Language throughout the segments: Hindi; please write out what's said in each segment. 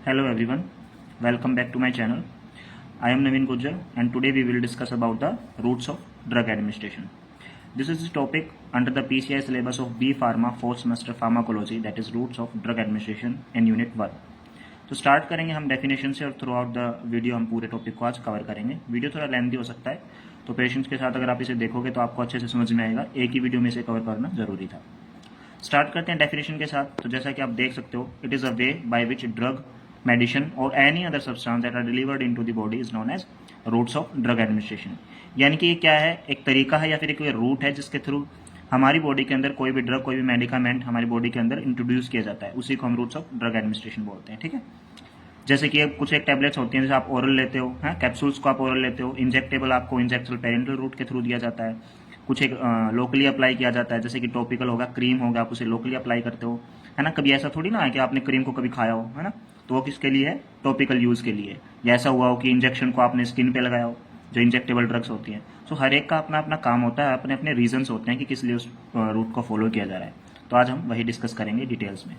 Hello everyone, welcome back to my channel. I am Naveen Gujjar and today we will discuss about the roots of drug administration. This is the topic under the PCI syllabus of B Pharma 4th semester pharmacology, that is roots of drug administration in unit 1. तो स्टार्ट करेंगे हम डेफिनेशन से और थ्रू आउट द वीडियो हम पूरे टॉपिक को आज कवर करेंगे. वीडियो थोड़ा लेंथी हो सकता है तो पेशेंस के साथ अगर आप इसे देखोगे तो आपको अच्छे से समझ में आएगा. एक ही वीडियो में इसे कवर करना जरूरी था. स्टार्ट करते हैं डेफिनेशन के साथ. तो जैसा कि आप देख सकते हो, it is a way by which drug medicine और any other substance that are delivered into the body is known as routes of drug administration. यानी कि ये क्या है, एक तरीका है या फिर एक रूट है जिसके थ्रू हमारी बॉडी के अंदर कोई भी ड्रग, कोई भी मेडिकामेंट हमारी बॉडी के अंदर इंट्रोड्यूस किया जाता है. उसी को हम रूट्स ऑफ ड्रग एडमिनिस्ट्रेशन बोलते हैं. ठीक है. जैसे कि कुछ एक टैबलेट्स होती हैं, जैसे आप ओरल लेते हो, हाँ, कैप्सूल्स को आप ओरल लेते हो. इंजेक्टेबल आपको इंजेक्टेबल पेरेंटल रूट के थ्रू दिया जाता है. कुछ एक लोकली अप्लाई किया जाता है, जैसे कि टॉपिकल होगा, क्रीम होगा, आप उसे लोकली अप्लाई करते हो, है ना. कभी ऐसा थोड़ी ना है कि आपने क्रीम को कभी खाया हो, है ना, तो वो किसके लिए है, टॉपिकल यूज़ के लिए. या ऐसा हुआ हो कि इंजेक्शन को आपने स्किन पे लगाया हो, जो इंजेक्टेबल ड्रग्स होती हैं. सो हर एक का अपना अपना काम होता है, अपने अपने रीजंस होते हैं कि किस लिए उस रूट को फॉलो किया जा रहा है. तो आज हम वही डिस्कस करेंगे डिटेल्स में.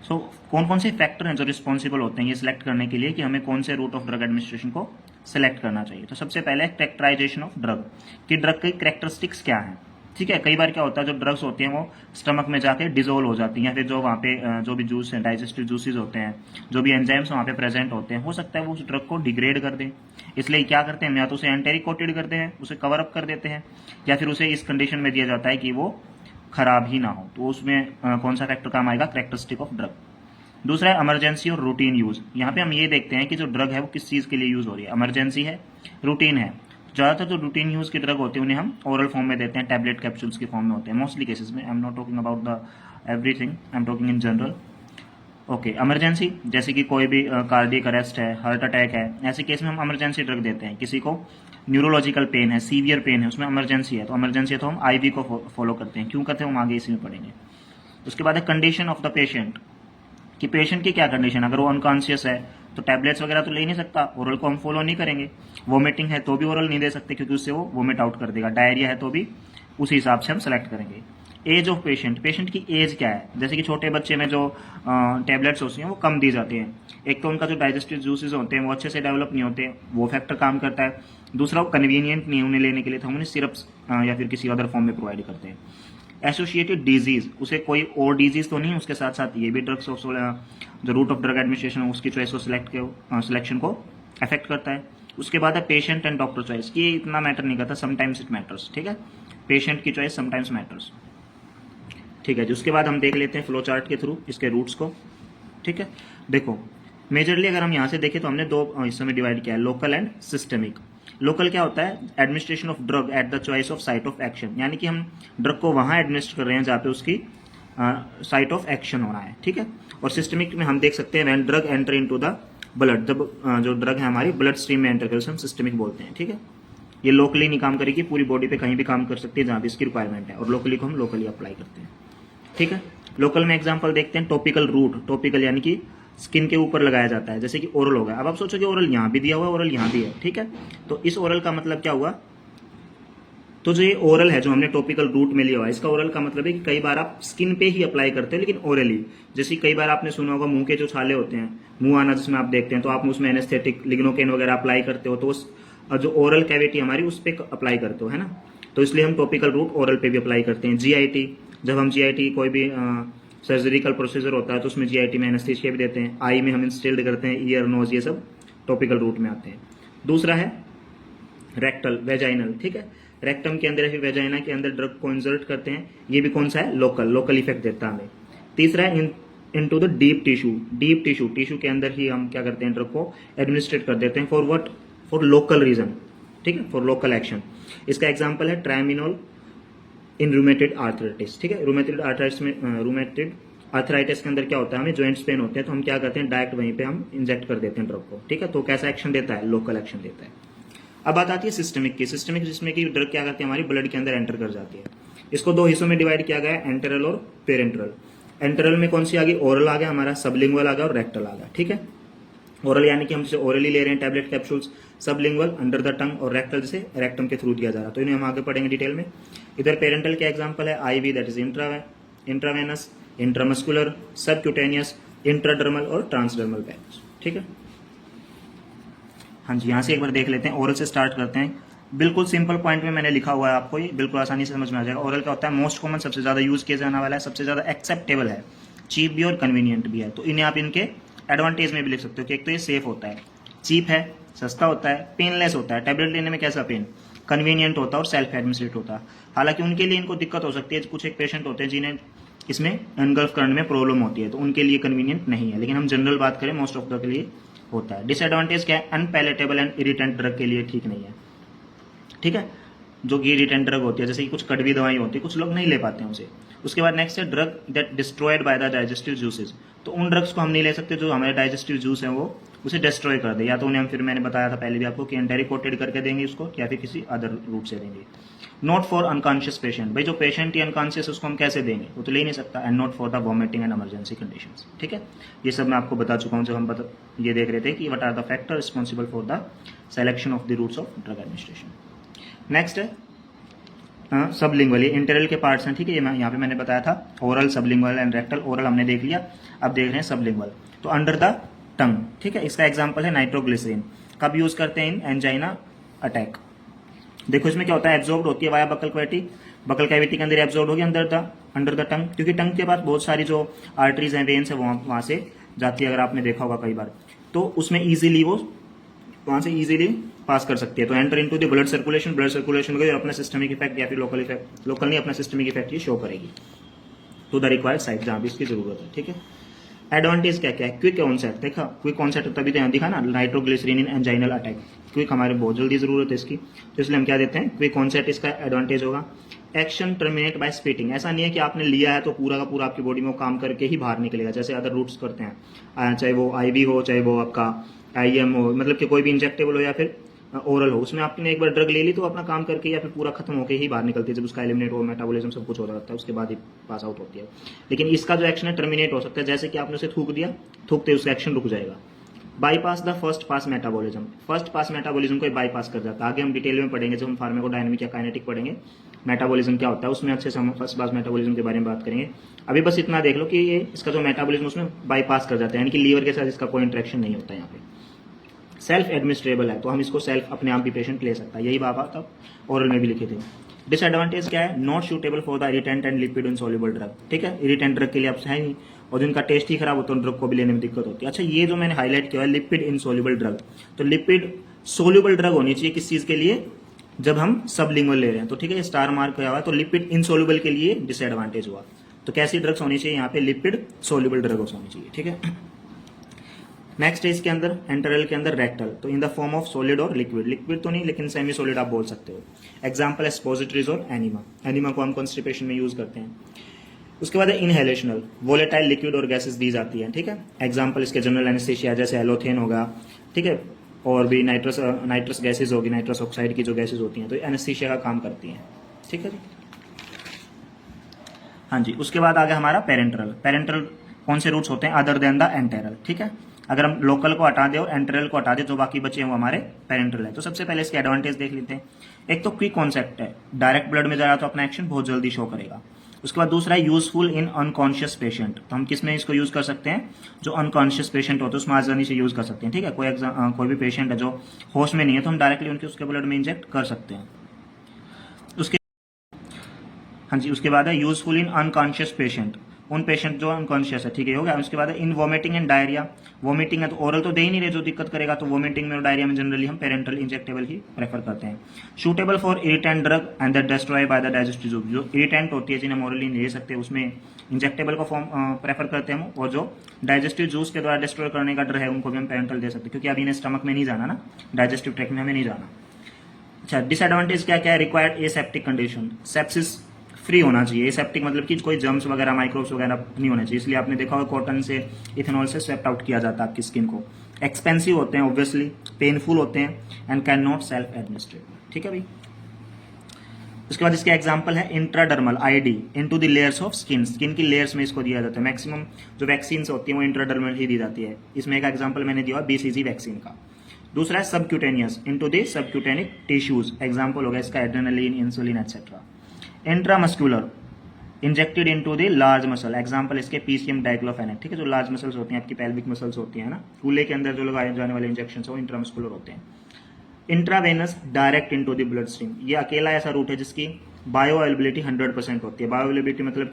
सो कौन कौन से फैक्टर हैं जो रिस्पॉन्सिबल होते हैं ये सिलेक्ट करने के लिए कि हमें कौन से रूट ऑफ ड्रग एडमिनिस्ट्रेशन को सिलेक्ट करना चाहिए. तो सबसे पहले कैरेक्टराइजेशन ऑफ ड्रग, कि ड्रग की कैरेक्टरिस्टिक्स क्या हैं. ठीक है. कई बार क्या होता है, जो ड्रग्स होती हैं वो स्टमक में जाके डिजोल्व हो जाती हैं, या फिर जो वहाँ पे जो भी जूस हैं, डाइजेस्टिव जूसेज होते हैं, जो भी एंजाइम्स वहाँ पे प्रेजेंट होते हैं, हो सकता है वो उस ड्रग को डिग्रेड कर दें. इसलिए क्या करते हैं, या तो उसे एंटेरिक कोटेड करते हैं, उसे कवर अप कर देते हैं, या फिर उसे इस कंडीशन में दिया जाता है कि वो खराब ही ना हो. तो उसमें कौन सा फैक्टर काम आएगा, कैरेक्टरिस्टिक ऑफ ड्रग. दूसरा है इमरजेंसी और रूटीन यूज. यहाँ पे हम ये देखते हैं कि जो ड्रग है वो किस चीज़ के लिए यूज हो रही है. इमरजेंसी है, रूटीन है. ज़्यादातर जो रूटीन यूज की ड्रग होती है उन्हें हम ओरल फॉर्म में देते हैं, टैबलेट कैप्सूल्स की फॉर्म में होते हैं मोस्टली केसेस में. I am not talking about the everything, I am talking in general. Okay. Emergency जैसे कि कोई भी कार्डियक अरेस्ट है, हार्ट अटैक है, ऐसे केस में हम इमरजेंसी ड्रग देते हैं. किसी को न्यूरोलॉजिकल पेन है, सीवियर पेन है, उसमें इमरजेंसी है, तो इमरजेंसी है तो हम आईवी को फॉलो करते हैं. क्यों करते हैं हम आगे इसी में पढ़ेंगे. उसके बाद है कंडीशन ऑफ द पेशेंट, कि पेशेंट की क्या कंडीशन. अगर वो अनकॉन्शियस है तो टैबलेट्स वगैरह तो ले नहीं सकता, ओरल को हम फॉलो नहीं करेंगे. वोमिटिंग है तो भी ओरल नहीं दे सकते क्योंकि उससे वो वोमिट आउट कर देगा. डायरिया है तो भी उसी हिसाब से हम सेलेक्ट करेंगे. एज ऑफ पेशेंट, पेशेंट की एज क्या है. जैसे कि छोटे बच्चे में जो टैबलेट्स होती हैं वो कम दी जाती हैं. एक तो उनका जो डाइजेस्टिव जूसेस होते हैं वो अच्छे से डेवलप नहीं होते, वो फैक्टर काम करता है. दूसरा, वो कन्वीनियंट नहीं है उन्हें लेने के लिए, तो हम उन्हें सिरप्स या फिर किसी अदर फॉर्म में प्रोवाइड करते हैं. एसोसिएटेड डिजीज, उसे कोई और डिजीज तो नहीं, उसके साथ साथ ये भी ड्रग्स ऑफ जो रूट ऑफ ड्रग एडमिनिस्ट्रेशन उसकी चॉइस को सिलेक्शन को अफेक्ट करता है. उसके बाद है पेशेंट एंड डॉक्टर चॉइस, ये इतना मैटर नहीं करता, समटाइम्स इट मैटर्स. ठीक है. पेशेंट की चॉइस समटाइम्स मैटर्स. ठीक है जी. उसके बाद हम देख लेते हैं फ्लो चार्ट के थ्रू इसके रूट्स को. ठीक है. देखो, मेजरली अगर हम यहाँ से देखें तो हमने दो हिस्सों में डिवाइड किया है, लोकल एंड सिस्टमिक. लोकल क्या होता है, administration of drug at the choice of site of action, यानी कि हम ड्रग को वहां एडमिनिस्टर कर रहे हैं जहाँ पे उसकी साइट ऑफ एक्शन होना है. ठीक है. और सिस्टमिक में हम देख सकते हैं when drug enter into the blood, जब जो ड्रग है हमारी ब्लड स्ट्रीम में एंटर करे उसे हम सिस्टमिक बोलते हैं. ठीक है. ये लोकली नहीं काम करेगी, पूरी बॉडी पे कहीं भी काम कर सकती है जहाँ भी इसकी रिक्वायरमेंट है, और लोकली को हम लोकली अप्लाई करते हैं. ठीक है. लोकल में एग्जाम्पल देखते हैं, टॉपिकल रूट. टॉपिकल यानी कि स्किन के ऊपर लगाया जाता है, जैसे कि ओरल होगा. अब आप सोचोगे ओरल यहाँ भी दिया हुआ है, ओरल यहाँ भी है. ठीक है. तो इस ओरल का मतलब क्या हुआ, तो जो ये ओरल है जो हमने टॉपिकल रूट में लिया हुआ है, इसका ओरल का मतलब है कि कई बार आप स्किन पे ही अप्लाई करते हो लेकिन ओरली. जैसे कई बार आपने सुना होगा मुंह के जो छाले होते हैं, मुंह आना जिसमें आप देखते हैं, तो आप उसमें एनेस्थेटिक लिग्नोकेन वगैरह अप्लाई करते हो, तो उस जो ओरल कैविटी हमारी उस पर अप्लाई करते हो, है ना. तो इसलिए हम टॉपिकल रूट ओरल पे भी अप्लाई करते हैं. जीआईटी, जब हम जीआईटी कोई भी सर्जरिकल प्रोसीजर होता है तो उसमें जीआईटी में एनेस्थीसिया भी देते हैं. आई में हम इंस्टिल्ड करते हैं, ईयर, नोज, ये सब टॉपिकल रूट में आते हैं. दूसरा है रेक्टल, वेजाइनल. ठीक है. रेक्टम के अंदर या फिर वेजाइना के अंदर ड्रग को इंसर्ट करते हैं, ये भी कौन सा है, लोकल. लोकल इफेक्ट देता है हमें. तीसरा है into the deep tissue. Deep tissue, tissue के अंदर ही हम क्या करते हैं, ड्रग को एडमिनिस्ट्रेट कर देते हैं. For what, for local region. ठीक है, फॉर लोकल एक्शन. इसका एग्जाम्पल है ट्राइमिनोल इन रूमेटेड आर्थराइटिस. ठीक है. रूमेटेड आर्थराइटिस में, रूमेटेड आर्थराइटिस के अंदर क्या होता है, हमें जॉइंट्स पेन होते हैं तो हम क्या करते हैं, डायरेक्ट वहीं पे हम इंजेक्ट कर देते हैं ड्रग को. ठीक है. तो कैसा एक्शन देता है, लोकल एक्शन देता है. अब बात आती है सिस्टमिक की. सिस्टमिक जिसमें कि ड्रग क्या करती है, हमारी ब्लड के अंदर एंटर कर जाती है. इसको दो हिस्सों में डिवाइड किया गया है, एंटेरल और पेरेंटरल. एंटेरल में कौन सी आ गई, ओरल आ गया हमारा, सबलिंगुअल आ गया और रेक्टल आ गया. ठीक है. ओरल यानी कि हम जैसे ओरली ले रहे हैं tablet capsules, sublingual under the tongue, और रेक्टल जैसे रेक्टम के थ्रू दिया जा रहा है. तो इन्हें हम आगे पढ़ेंगे डिटेल में. इधर पेरेंटल के एग्जाम्पल है IV, that is intravenous, intramuscular, subcutaneous, intradermal और ट्रांसडर्मल पैच। ठीक है, हाँ जी, यहाँ से एक बार देख लेते हैं, ओरल से स्टार्ट करते हैं। बिल्कुल सिंपल पॉइंट में मैंने लिखा हुआ है, आपको ये बिल्कुल आसानी से समझ में आ जाएगा। ओरल क्या होता है, मोस्ट कॉमन, सबसे ज़्यादा यूज किया जाने वाला है, सबसे ज़्यादा एक्सेप्टेबल है, चीप भी और कन्वीनियंट भी है। तो इन्हें आप इनके एडवांटेज में भी लिख सकते हो कि एक तो ये सेफ होता है, चीप है, सस्ता होता है, पेनलेस होता है, टैबलेट लेने में कैसा पेन, कन्वीनियंट होता है और सेल्फ एडमिनिस्ट्रेट होता है। हालांकि उनके लिए इनको दिक्कत हो सकती है, कुछ एक पेशेंट होते हैं जिन्हें इसमें एनगल्फ करने में प्रॉब्लम होती है, तो उनके लिए कन्वीनियंट नहीं है, लेकिन हम जनरल बात करें मोस्ट ऑफ द के लिए होता है। डिसएडवांटेज क्या है, अनपैलेटेबल एंड इरिटेंट ड्रग के लिए ठीक नहीं है। ठीक है, जो कि इरिटेंट ड्रग होती है, जैसे कि कुछ कड़वी दवाई होती है, कुछ लोग नहीं ले पाते हैं उसे। उसके बाद नेक्स्ट है drug that destroyed by the digestive juices. तो उन ड्रग्स को हम नहीं ले सकते जो हमारे डाइजेस्टिव जूस है वो उसे डिस्ट्रॉय कर दे, या तो उन्हें हम, फिर मैंने बताया था पहले भी आपको, कि एंटेरी कोटेड करके देंगे उसको, या फिर किसी अदर रूट से देंगे। नॉट फॉर अनकॉन्शियस पेशेंट, भाई जो पेशेंट ही अनकॉन्शियस उसको हम कैसे देंगे, वो तो ले नहीं सकता। And not for the vomiting and emergency conditions. ठीक है, ये सब मैं आपको बता चुका हूँ जब हम ये देख रहे थे कि what are the factor responsible for the selection of the routes of drug administration. Next है सबलिंगुअल, ये इंटरल के पार्ट्स हैं। ठीक है, ये मैं यहाँ पे मैंने बताया था, oral, sublingual and rectal. Oral हमने देख लिया, अब देख रहे हैं सबलिंगुअल। तो अंडर द टंग, ठीक है, इसका एग्जांपल है नाइट्रोग्लिसरीन। कब यूज करते हैं, इन एंजाइना अटैक। देखो इसमें क्या होता है, एब्जॉर्ब होती है via buccal cavity, buccal cavity के अंदर एब्जॉर्ब होगी अंडर द टंग, क्योंकि टंग के पास बहुत सारी जो आर्टरीज हैं, वेन्स है, वहां से जाती है, अगर आपने देखा होगा कई बार, तो उसमें इजीली वो वहां से इजीली पास कर सकती है। तो enter into the blood circulation को अपना सिस्टमिक इफेक्ट या फिर लोकल इफेक्ट, लोकल नहीं, अपना सिस्टमिक इफेक्ट ये शो करेगी टू द रिक्वायर्ड साइट जहां भी इसकी जरूरत है। ठीक है, एडवांटेज क्या क्या है, क्विक ऑनसेट, देखा क्विक ऑनसेट तभी तो दिखा ना, नाइट्रोग्लिसरीन इन एंजाइनल अटैक, क्विक, हमारे बहुत जल्दी जरूरत है इसकी, तो इसलिए हम क्या देते हैं, क्विक ऑनसेट इसका एडवांटेज होगा। एक्शन टर्मिनेट बाय स्पीटिंग, ऐसा नहीं है कि आपने लिया है तो पूरा का पूरा आपकी बॉडी में वो काम करके ही बाहर निकलेगा, जैसे अदर रूट्स करते हैं, चाहे वो आईवी हो, चाहे वो आपका आईएम हो, मतलब कि कोई भी इंजेक्टेबल हो या फिर ओरल हो, उसमें आपने एक बार ड्रग ले ली तो अपना काम करके या फिर पूरा खत्म होकर ही बाहर निकलती है, जब उसका एलिमिनेट हो, मेटाबॉलिज्म सब कुछ हो जाता है, उसके बाद ही पास आउट होती है। लेकिन इसका जो एक्शन है टर्मिनेट हो सकता है, जैसे कि आपने उसे थूक दिया, थूकते उसका एक्शन रुक जाएगा। Bypass the first pass metabolism, first pass metabolism को बाईपास कर जाता है। आगे हम डिटेल में पढ़ेंगे जब हम फार्माकोडायनामिक या काइनेटिक पढ़ेंगे, मेटाबॉलिज्म क्या होता है, उसमें अच्छे से हम फर्स्ट पास मेटाबॉलिज्म के बारे में बात करेंगे। अभी बस इतना देख लो कि ये इसका जो मेटाबॉलिज्म उसमें बाईपास कर जाता है, यानी कि लीवर के साथ इसका कोई इंटरेक्शन नहीं होता है यहाँ पे। सेल्फ एडमिनिस्ट्रेबल है, तो हम इसको सेल्फ अपने आप भी पेशेंट ले सकता है, यही बात तब ओरल में भी लिखे थे। डिसएडवांटेज क्या है, not suitable for the irritant and lipid insoluble drug. ठीक है, इरिटेंट ड्रग के लिए अब है नहीं, और जिनका टेस्ट ही खराब होता है उन ड्रग को भी लेने में दिक्कत होती है। अच्छा, ये जो मैंने हाईलाइट किया है लिपिड इनसॉल्युबल ड्रग, तो लिपिड सोल्यूबल ड्रग होनी चाहिए किस चीज के लिए, जब हम सबलिंगुअल ले रहे हैं। तो ठीक है, स्टार मार्क किया हुआ है, तो लिपिड इनसॉल्युबल के लिए डिसएडवांटेज हुआ। तो कैसी ड्रग्स होनी चाहिए यहाँ पे, लिपिड सोल्यूबल ड्रग्स होनी चाहिए। ठीक है, नेक्स्ट है इसके अंदर एंटरल के अंदर रेक्टल, तो in the form of solid और लिक्विड, लिक्विड तो नहीं लेकिन सेमी सॉलिड आप बोल सकते हो। एग्जांपल है स्पोजिटरीज और एनिमा, एनिमा को हम कॉन्स्टिपेशन में यूज करते हैं। उसके बाद है इनहेलेशनल, वोलेटाइल लिक्विड और गैसेस दी जाती है। ठीक है, एग्जांपल इसके जनरल एनेस्थीसिया जैसे एलोथेन होगा, ठीक है, और भी नाइट्रस गैसेज होगी, नाइट्रस ऑक्साइड की जो गैसेज होती हैं, तो एनेस्थीसिया का काम करती हैं। ठीक है जी, हाँ जी। उसके बाद आ गया हमारा पेरेंटरल। पेरेंटरल कौन से रूट्स होते हैं, अदर देन द एंटेरल। ठीक है, अगर हम लोकल को हटा दें और एंटेरल को हटा दें, जो बाकी बचे हैं वो हमारे पेरेंटरल है। तो सबसे पहले इसके एडवांटेज देख लेते हैं। एक तो क्विक कॉन्सेप्ट है, डायरेक्ट ब्लड में जाएगा तो अपना एक्शन बहुत जल्दी शो करेगा। उसके बाद दूसरा है यूजफुल इन अनकॉन्शियस पेशेंट, तो हम किस में इसको यूज कर सकते हैं, जो अनकॉन्शियस पेशेंट होते हैं उसमें आसानी से यूज कर सकते हैं। ठीक है, कोई भी पेशेंट है जो होश में नहीं है तो हम डायरेक्टली उनके उसके ब्लड में इंजेक्ट कर सकते हैं। उसके हाँ जी, उसके बाद है यूजफुल इन अनकॉन्शियस पेशेंट, उन पेशेंट जो अनकॉन्शियस है। ठीक है, हो गया। उसके बाद है इन वॉमिटिंग एंड डायरिया, वॉमिटिंग है तो ओरल तो दे ही नहीं रहे जो दिक्कत करेगा, तो वॉमिटिंग में और डायरिया में जनरली हम पेरेंटल इंजेक्टेबल ही प्रेफर करते हैं। Suitable for irritant drug and that destroy by the digestive juice, जो इरिटेंट होती है जिन्हें हम ओरली नहीं ले सकते उसमें इंजेक्टेबल का फॉर्म प्रेफर करते हैं हम, और जो डाइजेस्टिव जूस के द्वारा डिस्ट्रॉय करने का डर है उनको भी हम पेरेंटल दे सकते हैं, क्योंकि अभी इन्हें स्टमक में नहीं जाना ना, डाइजेस्टिव ट्रैक्ट में हमें नहीं जाना। अच्छा, डिसएडवांटेज क्या क्या है, required aseptic condition, sepsis free होना चाहिए। एसेप्टिक मतलब कि कोई जर्म्स वगैरह माइक्रोब्स वगैरह नहीं होने चाहिए, इसलिए आपने देखा होगा कॉटन से इथेनॉल से स्वेप्ट आउट किया जाता है आपकी स्किन को। एक्सपेंसिव होते हैं ऑब्वियसली, पेनफुल होते हैं and can not self administrate. ठीक है भाई। उसके बाद इसके एग्जांपल है intradermal ID into the layers of skin, skin की लेयर्स में इसको दिया जाता है। मैक्सिमम जो वैक्सीन होती है वो इंट्राडर्मल ही दी जाती है। इसमें एक एग्जाम्पल मैंने दिया बीसीजी वैक्सीन का। दूसरा है subcutaneous into the subcutaneous tissues, example हो गया इसका adrenaline, insulin et cetera. Intramuscular injected into the large muscle, example इसके पीसीएम डाइक्लोफेनेक, ठीक है, जो लार्ज मसल्स होती हैं आपकी पेल्विक मसल्स होती हैं ना, कूल्हे के अंदर जो लगाए जाने वाले इंजेक्शन वो इंट्रामस्कुलर होते हैं। Intravenous direct into the blood stream, ये अकेला ऐसा रूट है जिसकी बायो अवेलेबिलिटी 100% होती है। बायो अवेलेबिलिटी मतलब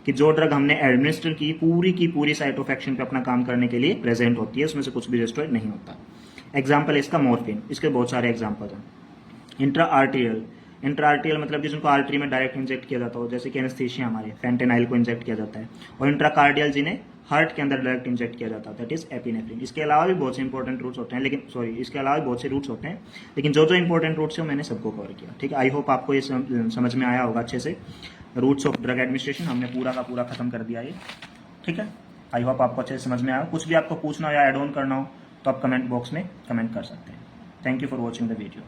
कि जो ड्रग हमने एडमिनिस्टर की पूरी साइट ऑफ एक्शन पे अपना काम करने के लिए प्रेजेंट होती है, उसमें से कुछ भी डिस्ट्रॉय नहीं होता। एग्जाम्पल इसका मॉर्फिन, इसके बहुत सारे एग्जाम्पल हैं। इंट्रा आर्टेरियल मतलब कि जिनको आर्टरी में डायरेक्ट इंजेक्ट किया जाता हो, जैसे कि एनेस्थीसिया हमारे फेंटेनाइल को इंजेक्ट किया जाता है। और इंट्राकार्डियल जिन्हें हार्ट के अंदर डायरेक्ट इंजेक्ट किया जाता है, दैट इज एपिनेफ्रिन। इसके अलावा भी बहुत से इंपॉर्टेंट रूट्स होते हैं, इसके अलावा भी बहुत से रूट्स होते हैं, लेकिन जो इंपॉर्टेंट रूट्स है मैंने सबको कवर किया, ठीक है। आई होप आपको ये समझ में आया होगा अच्छे से। रूट्स ऑफ ड्रग एडमिनिस्ट्रेशन हमने पूरा का पूरा खत्म कर दिया ये, ठीक है। आई होप आपको अच्छे से समझ में आया। कुछ भी आपको पूछना हो या एड ऑन करना हो तो आप कमेंट बॉक्स में कमेंट कर सकते हैं। Thank you for watching the video.